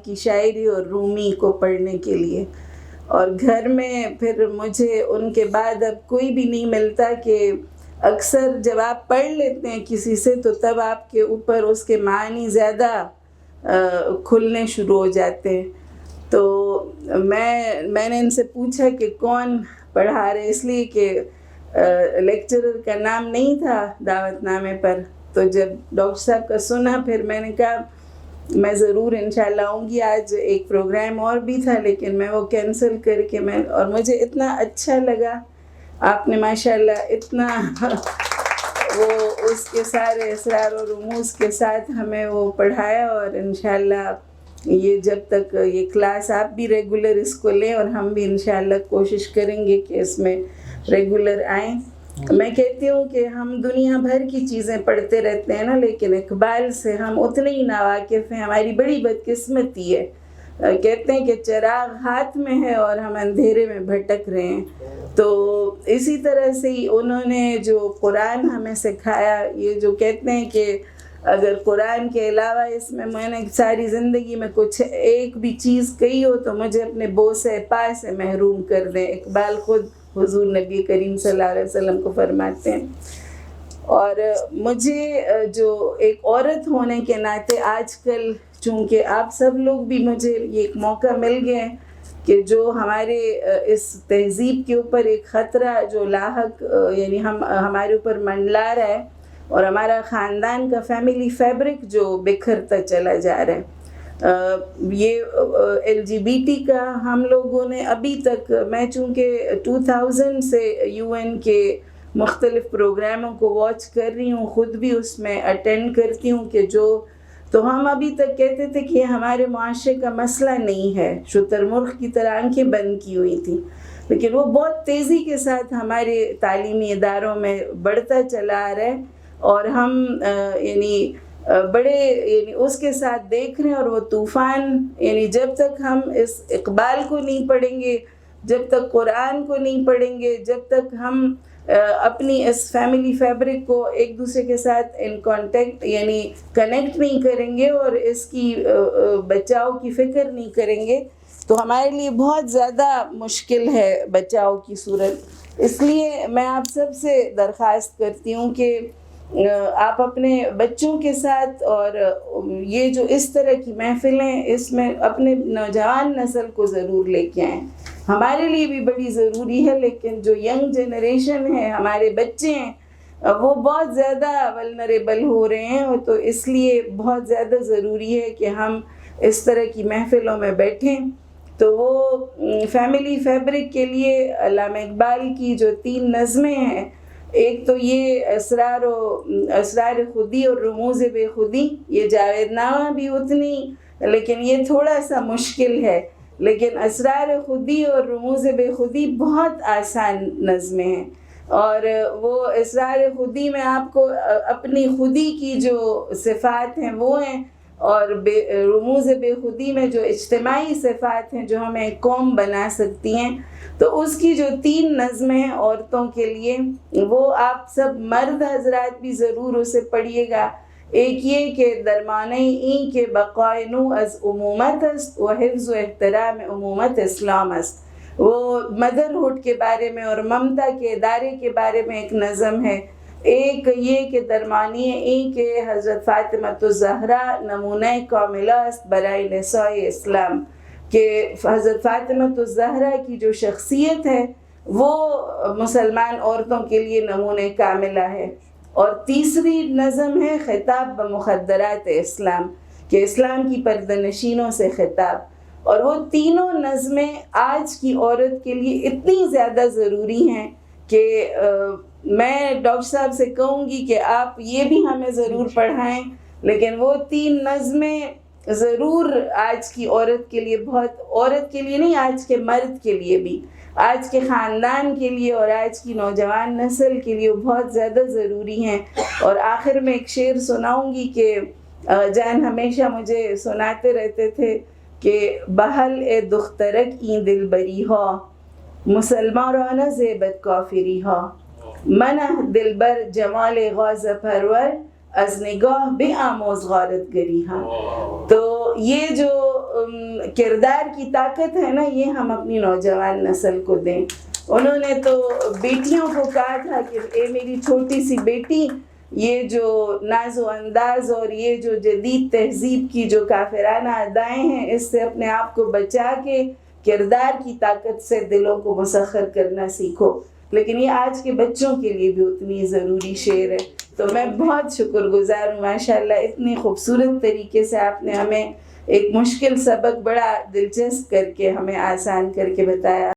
کی شاعری اور رومی کو پڑھنے کے لیے. اور گھر میں پھر مجھے ان کے بعد اب کوئی بھی نہیں ملتا کہ اکثر جب آپ پڑھ لیتے ہیں کسی سے تو تب آپ کے اوپر اس کے معنی زیادہ کھلنے شروع ہو جاتے ہیں. تو میں نے ان سے پوچھا کہ کون پڑھا رہے، اس لیے کہ لیکچرر کا نام نہیں تھا دعوت نامے پر. تو جب ڈاکٹر صاحب کا سنا پھر میں نے کہا میں ضرور انشاءاللہ آؤں گی. آج ایک پروگرام اور بھی تھا لیکن میں وہ کینسل کر کے اور مجھے اتنا اچھا لگا. آپ نے ماشاءاللہ اتنا وہ اس کے سارے اسرار و رموز کے ساتھ ہمیں وہ پڑھایا. اور انشاءاللہ یہ جب تک یہ کلاس آپ بھی ریگولر اس کو لیں اور ہم بھی انشاءاللہ کوشش کریں گے کہ اس میں ریگولر آئیں. میں کہتی ہوں کہ ہم دنیا بھر کی چیزیں پڑھتے رہتے ہیں نا، لیکن اقبال سے ہم اتنے ہی ناواقف ہیں. ہماری بڑی بدقسمتی ہے. کہتے ہیں کہ چراغ ہاتھ میں ہے اور ہم اندھیرے میں بھٹک رہے ہیں. تو اسی طرح سے ہی انہوں نے جو قرآن ہمیں سکھایا، یہ جو کہتے ہیں کہ اگر قرآن کے علاوہ اس میں نے ساری زندگی میں کچھ ایک بھی چیز کہی ہو تو مجھے اپنے بوسے پا سے محروم کر دیں. اقبال خود حضور نبی کریم صلی اللہ علیہ وسلم کو فرماتے ہیں. اور مجھے جو ایک عورت ہونے کے ناطے آج کل چونکہ آپ سب لوگ بھی مجھے یہ ایک موقع مل گئے کہ جو ہمارے اس تہذیب کے اوپر ایک خطرہ جو لاحق یعنی ہمارے اوپر منڈلا رہا ہے اور ہمارا خاندان کا فیملی فیبرک جو بکھرتا چلا جا رہا ہے. یہ LGBT کا ہم لوگوں نے ابھی تک، میں چونکہ 2000 سے UN کے مختلف پروگراموں کو واچ کر رہی ہوں، خود بھی اس میں اٹینڈ کرتی ہوں کہ تو ہم ابھی تک کہتے تھے کہ یہ ہمارے معاشرے کا مسئلہ نہیں ہے، شتر مرغ کی طرح آنکھیں بند کی ہوئی تھیں. لیکن وہ بہت تیزی کے ساتھ ہمارے تعلیمی اداروں میں بڑھتا چلا آ رہا ہے اور ہم یعنی بڑے اس کے ساتھ دیکھ رہے ہیں. اور وہ طوفان یعنی جب تک ہم اس اقبال کو نہیں پڑھیں گے، جب تک قرآن کو نہیں پڑھیں گے، جب تک ہم اپنی اس فیملی فیبرک کو ایک دوسرے کے ساتھ ان کانٹیکٹ یعنی کنیکٹ نہیں کریں گے اور اس کی بچاؤ کی فکر نہیں کریں گے تو ہمارے لیے بہت زیادہ مشکل ہے بچاؤ کی صورت. اس لیے میں آپ سب سے درخواست کرتی ہوں کہ آپ اپنے بچوں کے ساتھ اور یہ جو اس طرح کی محفلیں اس میں اپنے نوجوان نسل کو ضرور لے کے آئیں. ہمارے لیے بھی بڑی ضروری ہے لیکن جو ینگ جنریشن ہے، ہمارے بچے ہیں، وہ بہت زیادہ ولنریبل ہو رہے ہیں. تو اس لیے بہت زیادہ ضروری ہے کہ ہم اس طرح کی محفلوں میں بیٹھیں. تو وہ فیملی فیبرک کے لیے علامہ اقبال کی جو 3 نظمیں ہیں، ایک تو یہ اسرار خودی اور رموز بے خودی، یہ جاوید نامہ بھی اتنی لیکن یہ تھوڑا سا مشکل ہے. لیکن اسرار خودی اور رموز بے خودی بہت آسان نظمیں ہیں. اور وہ اسرار خودی میں آپ کو اپنی خودی کی جو صفات ہیں وہ ہیں، اور رموز بے خودی میں جو اجتماعی صفات ہیں جو ہمیں قوم بنا سکتی ہیں. تو اس کی جو 3 نظمیں ہیں عورتوں کے لیے، وہ آپ سب مرد حضرات بھی ضرور اسے پڑھیے گا. ایک یہ کہ درمانہ این کے بقائے نو از عمومت است و حفظ و احترام عمومت اسلام است. وہ مدرہڈ کے بارے میں اور ممتا کے ادارے کے بارے میں ایک نظم ہے. ایک یہ کہ درمانی این کے حضرت فاطمہ الزہرا نمونہ کاملہ است برائے نساء اسلام، کہ حضرت فاطمہ الزہرا کی جو شخصیت ہے وہ مسلمان عورتوں کے لیے نمونہ کاملہ ہے. اور تیسری نظم ہے خطاب بمخدرات اسلام، کہ اسلام کی پردہ نشینوں سے خطاب. اور وہ تینوں نظمیں آج کی عورت کے لیے اتنی زیادہ ضروری ہیں کہ میں ڈاکٹر صاحب سے کہوں گی کہ آپ یہ بھی ہمیں ضرور پڑھائیں. لیکن وہ 3 نظمیں ضرور آج کی عورت کے لیے، بہت عورت کے لیے نہیں، آج کے مرد کے لیے بھی، آج کے خاندان کے لیے اور آج کی نوجوان نسل کے لیے بہت زیادہ ضروری ہیں. اور آخر میں ایک شعر سناؤں گی کہ جان ہمیشہ مجھے سناتے رہتے تھے کہ بحل اے دخترک این دل بری ہا مسلمان رانا زیبت کافری ہا منہ دلبر جمال غاز پرور از نگاه بیاموز غارت گری ہاں. تو یہ جو کردار کی طاقت ہے نا، یہ ہم اپنی نوجوان نسل کو دیں. انہوں نے تو بیٹیوں کو کہا تھا کہ اے میری چھوٹی سی بیٹی، یہ جو ناز و انداز اور یہ جو جدید تہذیب کی جو کافرانہ ادائیں ہیں، اس سے اپنے آپ کو بچا کے کردار کی طاقت سے دلوں کو مسخر کرنا سیکھو. لیکن یہ آج کے بچوں کے لیے بھی اتنی ضروری شعر ہے. تو میں بہت شکر گزار ہوں، ماشاءاللہ اتنی خوبصورت طریقے سے آپ نے ہمیں ایک مشکل سبق بڑا دلچسپ کر کے ہمیں آسان کر کے بتایا.